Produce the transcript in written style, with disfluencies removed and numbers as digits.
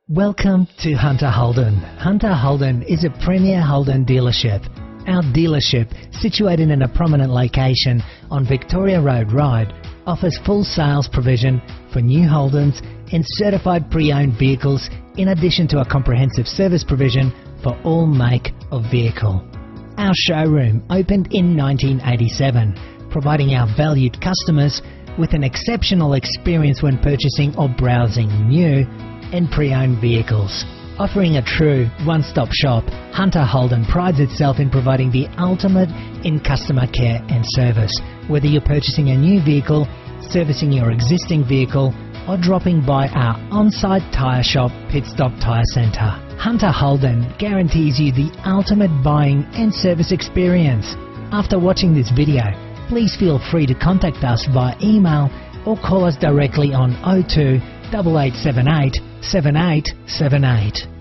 Welcome to Hunter Holden. Hunter Holden is a premier Holden dealership. Our dealership, situated in a prominent location on Victoria Road, Ryde, offers full sales provision for new Holdens and certified pre-owned vehicles, in addition to a comprehensive service provision for all make of vehicle. Our showroom opened in 1987, providing our valued customers with an exceptional experience when purchasing or browsing new and pre-owned vehicles. Offering a true one-stop shop, Hunter Holden prides itself in providing the ultimate in customer care and service. Whether you're purchasing a new vehicle, servicing your existing vehicle, or dropping by our on-site tyre shop, Pit Stop Tyre Centre, Hunter Holden guarantees you the ultimate buying and service experience. After watching this video, please feel free to contact us via email or call us directly on 02 8878 7878.